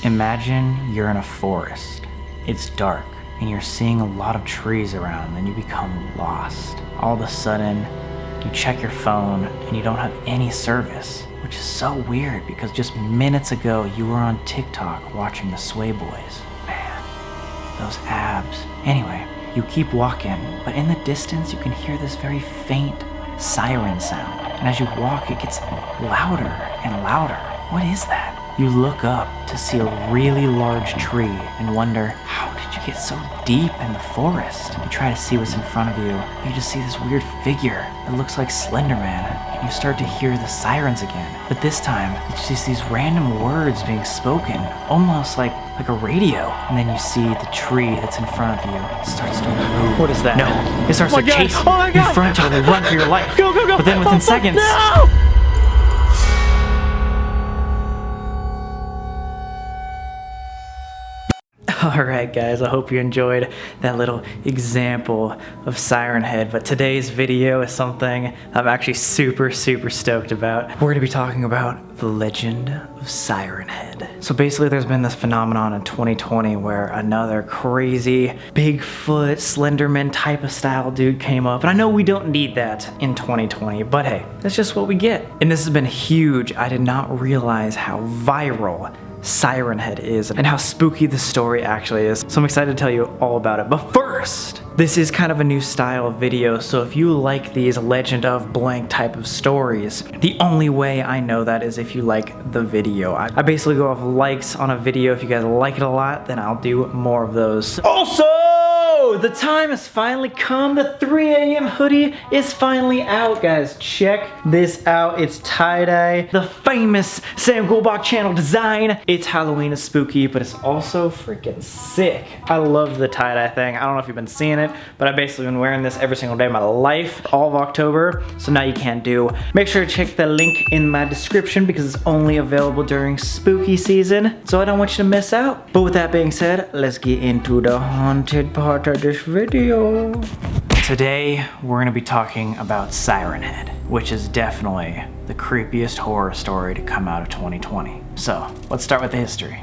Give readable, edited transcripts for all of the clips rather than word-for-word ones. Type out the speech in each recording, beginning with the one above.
Imagine you're in a forest. It's dark and you're seeing a lot of trees around, then you become lost. All of a sudden, you check your phone and you don't have any service, which is so weird because just minutes ago you were on TikTok watching the Sway Boys. Man, those abs. Anyway, you keep walking, but in the distance you can hear this very faint siren sound. And as you walk, it gets louder and louder. What is that? You look up to see a really large tree and wonder, how did you get so deep in the forest? You try to see what's in front of you. You just see this weird figure that looks like Slenderman. And you start to hear the sirens again. But this time, it's just these random words being spoken, almost like a radio. And then you see the tree that's in front of you. It starts to move. What is that? No, it starts to chase you. You frantically run for your life. Go, go, go. But then within seconds... No! Alright guys, I hope you enjoyed that little example of Siren Head, but today's video is something I'm actually super stoked about. We're going to be talking about the legend of Siren Head. So basically there's been this phenomenon in 2020 where another crazy Bigfoot, Slenderman type of style dude came up, and I know we don't need that in 2020, but hey, that's just what we get. And this has been huge. I did not realize how viral Siren Head is and how spooky the story actually is. So I'm excited to tell you all about it. But first, this is kind of a new style of video, so if you like these legend of blank type of stories, the only way I know that is if you like the video. I basically go off likes on a video. If you guys like it a lot, then I'll do more of those. Also, the time has finally come. The 3 a.m. hoodie is finally out, guys. Check this out. It's tie-dye, the famous SamGolbach channel design. It's Halloween, it's spooky, but it's also freaking sick. I love the tie-dye thing. I don't know if you've been seeing it, but I've basically been wearing this every single day of my life, all of October, so now you can't do. Make sure to check the link in my description because it's only available during spooky season, so I don't want you to miss out. But with that being said, let's get into the haunted part of this video. Today, we're gonna be talking about Siren Head, which is definitely the creepiest horror story to come out of 2020. So, let's start with the history.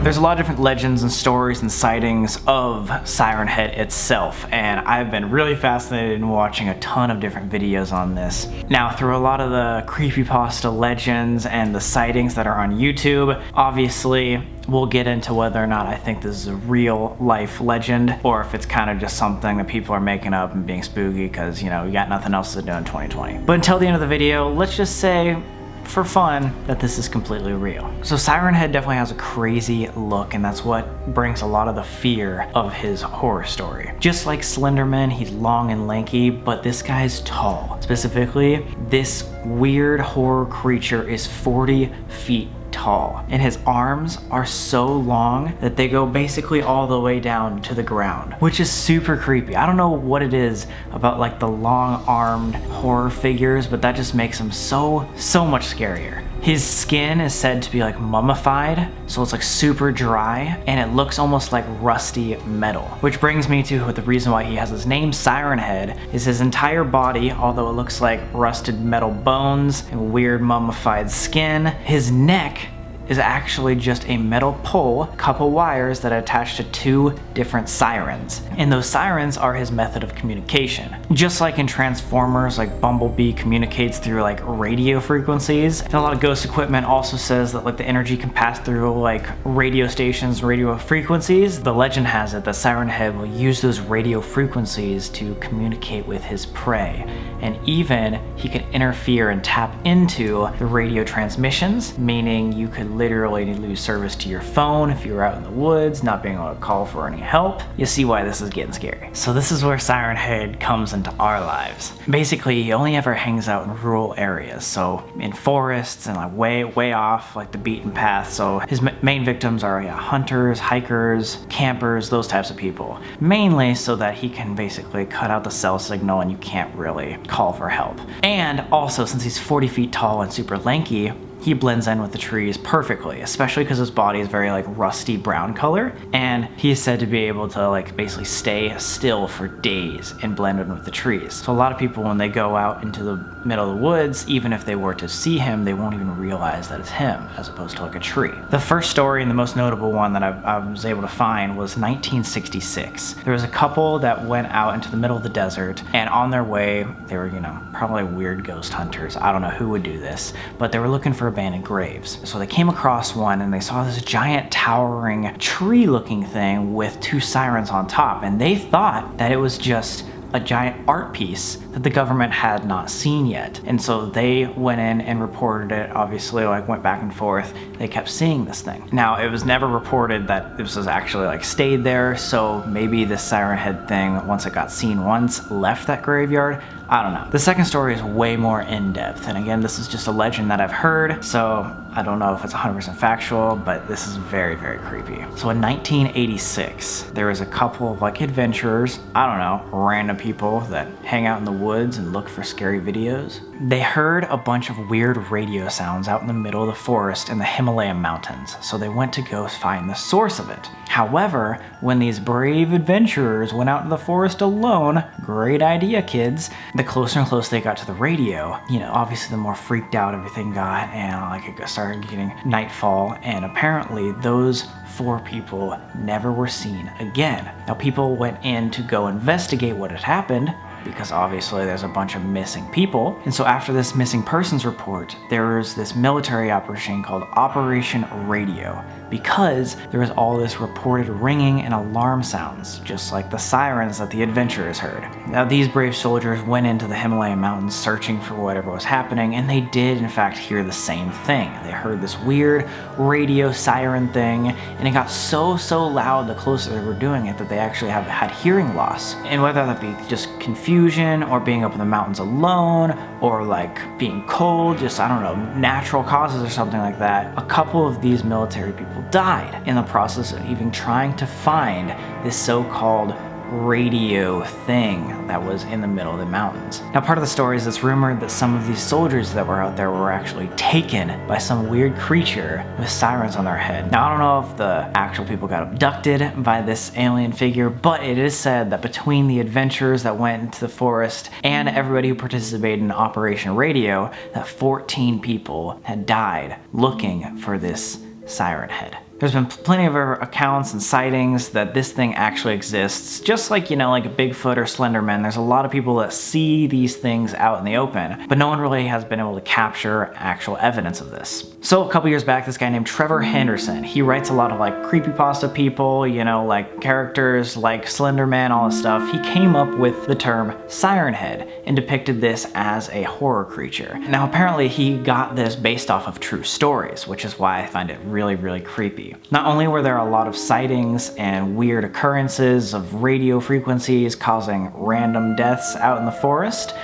There's a lot of different legends and stories and sightings of Siren Head itself, and I've been really fascinated in watching a ton of different videos on this. Now, through a lot of the creepypasta legends and the sightings that are on YouTube, obviously we'll get into whether or not I think this is a real life legend or if it's kind of just something that people are making up and being spooky because, you know, we got nothing else to do in 2020. But until the end of the video, let's just say for fun that this is completely real. So Siren Head definitely has a crazy look, and that's what brings a lot of the fear of his horror story. Just like Slenderman, he's long and lanky, but this guy's tall. Specifically, this weird horror creature is 40 feet tall, and his arms are so long that they go basically all the way down to the ground, which is super creepy. I don't know what it is about like the long-armed horror figures, but that just makes him so much scarier. His skin is said to be like mummified, so it's like super dry, and it looks almost like rusty metal. Which brings me to the reason why he has his name Siren Head, is his entire body, although it looks like rusted metal bones and weird mummified skin, his neck is actually just a metal pole, a couple wires that are attached to 2 different sirens. And those sirens are his method of communication. Just like in Transformers, like Bumblebee communicates through like radio frequencies. And a lot of ghost equipment also says that like the energy can pass through like radio stations, radio frequencies. The legend has it that Siren Head will use those radio frequencies to communicate with his prey. And even he can interfere and tap into the radio transmissions, meaning you could literally lose service to your phone if you're out in the woods, not being able to call for any help. You see why this is getting scary. So this is where Siren Head comes into our lives. Basically, he only ever hangs out in rural areas, so in forests and like way off like the beaten path. So his main victims are hunters, hikers, campers, those types of people. Mainly so that he can basically cut out the cell signal and you can't really call for help. And also, since he's 40 feet tall and super lanky, he blends in with the trees perfectly, especially because his body is very like rusty brown color, and he is said to be able to like basically stay still for days and blend in with the trees. So a lot of people, when they go out into the middle of the woods, even if they were to see him, they won't even realize that it's him as opposed to like a tree. The first story and the most notable one that I was able to find was 1966. There was a couple that went out into the middle of the desert, and on their way, they were, you know, probably weird ghost hunters. I don't know who would do this, but they were looking for abandoned graves. So they came across one and they saw this giant towering tree looking thing with two sirens on top, and they thought that it was just a giant art piece that the government had not seen yet. And so they went in and reported it, obviously, like went back and forth. They kept seeing this thing. Now, it was never reported that this was actually like stayed there, so maybe this Siren Head thing, once it got seen once, left that graveyard. I don't know. The second story is way more in-depth, and again, this is just a legend that I've heard, so I don't know if it's 100% factual, but this is very, very creepy. So in 1986, there was a couple of like adventurers, I don't know, random people that hang out in the woods and look for scary videos. They heard a bunch of weird radio sounds out in the middle of the forest in the Himalayan mountains, so they went to go find the source of it. However, when these brave adventurers went out in the forest alone, great idea, kids, the closer and closer they got to the radio, you know, obviously the more freaked out everything got, and like it started getting nightfall, and apparently those 4 people never were seen again. Now, people went in to go investigate what had happened, because obviously there's a bunch of missing people. And so after this missing persons report, there was this military operation called Operation Radio, because there was all this reported ringing and alarm sounds, just like the sirens that the adventurers heard. Now, these brave soldiers went into the Himalayan mountains searching for whatever was happening, and they did in fact hear the same thing. They heard this weird radio siren thing, and it got so loud the closer they were doing it that they actually had hearing loss. And whether that be just confusion or being up in the mountains alone or like being cold, just I don't know, natural causes or something like that, a couple of these military people died in the process of even trying to find this so-called radio thing that was in the middle of the mountains. Now, part of the story is it's rumored that some of these soldiers that were out there were actually taken by some weird creature with sirens on their head. Now, I don't know if the actual people got abducted by this alien figure, but it is said that between the adventurers that went into the forest and everybody who participated in Operation Radio, that 14 people had died looking for this Siren Head. There's been plenty of accounts and sightings that this thing actually exists, just like, you know, like a Bigfoot or Slenderman. There's a lot of people that see these things out in the open, but no one really has been able to capture actual evidence of this. So a couple years back, this guy named Trevor Henderson, he writes a lot of like creepypasta people, you know, like characters like Slenderman, all this stuff. He came up with the term Siren Head and depicted this as a horror creature. Now, apparently he got this based off of true stories, which is why I find it really, really creepy. Not only were there a lot of sightings and weird occurrences of radio frequencies causing random deaths out in the forest,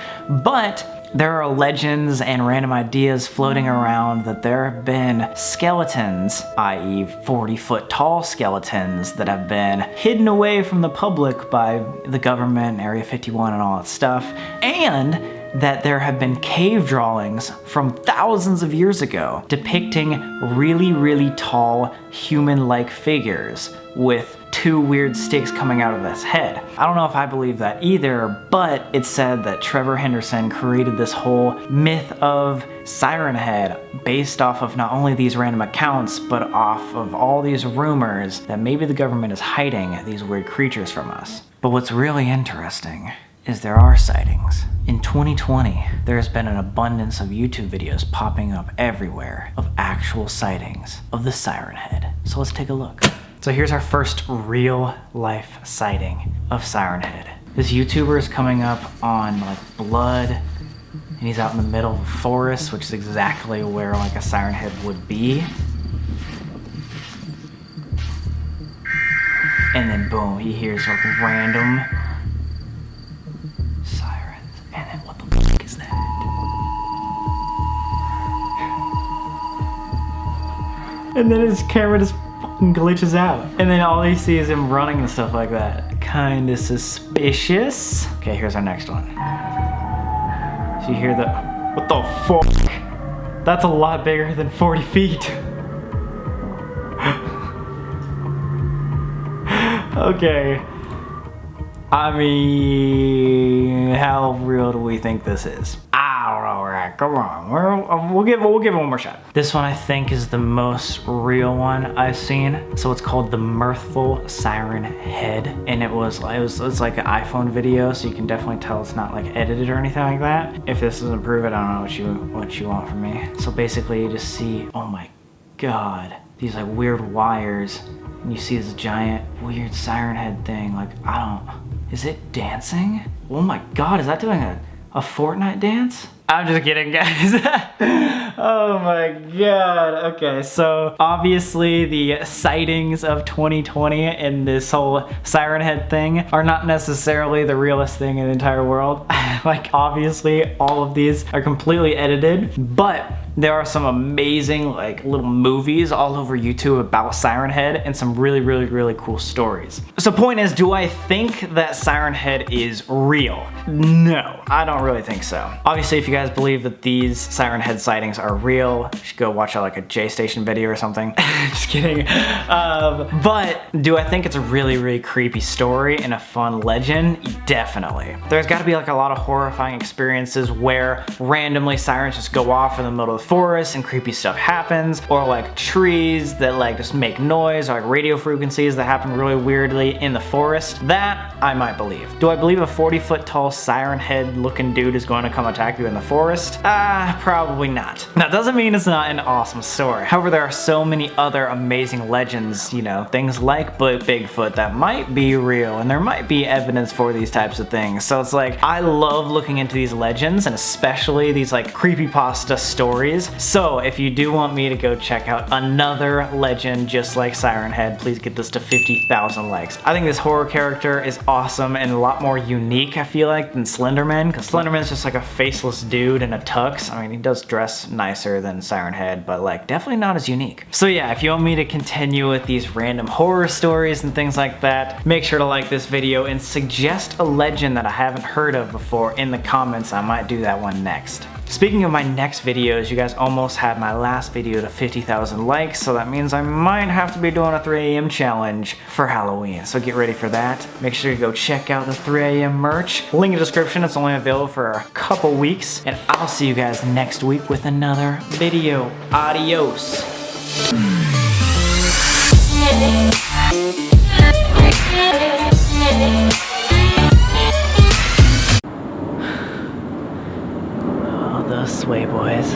but there are legends and random ideas floating around that there have been skeletons, i.e. 40-foot tall skeletons, that have been hidden away from the public by the government, Area 51 and all that stuff, and that there have been cave drawings from thousands of years ago depicting really, really tall human-like figures with 2 weird sticks coming out of his head. I don't know if I believe that either, but it's said that Trevor Henderson created this whole myth of Siren Head based off of not only these random accounts, but off of all these rumors that maybe the government is hiding these weird creatures from us. But what's really interesting is there are sightings. In 2020, there has been an abundance of YouTube videos popping up everywhere of actual sightings of the Siren Head. So let's take a look. So here's our first real life sighting of Siren Head. This YouTuber is coming up on like blood, and he's out in the middle of a forest, which is exactly where like a Siren Head would be. And then boom, he hears like random sirens. And then what the fuck is that? And then his camera just fucking glitches out. And then all he sees is him running and stuff like that. Kinda suspicious. Okay, here's our next one. So you hear the, what the fuck? That's a lot bigger than 40 feet. Okay. I mean, how real do we think this is? I don't know, right? Come on, we'll give it one more shot. This one I think is the most real one I've seen. So it's called the Mirthful Siren Head, and it's like an iPhone video, so you can definitely tell it's not like edited or anything like that. If this doesn't prove it, I don't know what you want from me. So basically, you just see, oh my god, these like weird wires, and you see this giant weird siren head thing. Like, is it dancing? Oh my god, is that doing a Fortnite dance? I'm just kidding, guys. Oh my god. Okay, so obviously the sightings of 2020 and this whole Siren Head thing are not necessarily the realest thing in the entire world. Like, obviously all of these are completely edited, but there are some amazing like little movies all over YouTube about Siren Head and some really cool stories. So point is, do I think that Siren Head is real? No, I don't really think so. Obviously, if you guys believe that these Siren Head sightings are real, you should go watch like a J Station video or something. Just kidding. But do I think it's a really creepy story and a fun legend? Definitely. There's gotta be like a lot of horrifying experiences where randomly sirens just go off in the middle of the forest and creepy stuff happens, or like trees that like just make noise, or like radio frequencies that happen really weirdly in the forest. That I might believe. Do I believe a 40-foot tall siren head looking dude is going to come attack you in the forest? Probably not. That doesn't mean it's not an awesome story. However, there are so many other amazing legends, you know, things like Bigfoot that might be real, and there might be evidence for these types of things. So it's like, I love looking into these legends, and especially these like creepypasta stories. So if you do want me to go check out another legend just like Siren Head, please get this to 50,000 likes. I think this horror character is awesome and a lot more unique, I feel like, than Slenderman, because Slenderman is just like a faceless dude in a tux. I mean, he does dress nicer than Siren Head, but like definitely not as unique. So yeah, if you want me to continue with these random horror stories and things like that, make sure to like this video and suggest a legend that I haven't heard of before in the comments. I might do that one next. Speaking of my next videos, you guys almost had my last video to 50,000 likes, so that means I might have to be doing a 3 AM challenge for Halloween. So get ready for that. Make sure you go check out the 3 AM merch. Link in the description, it's only available for a couple weeks, and I'll see you guys next week with another video. Adios. Those sway boys.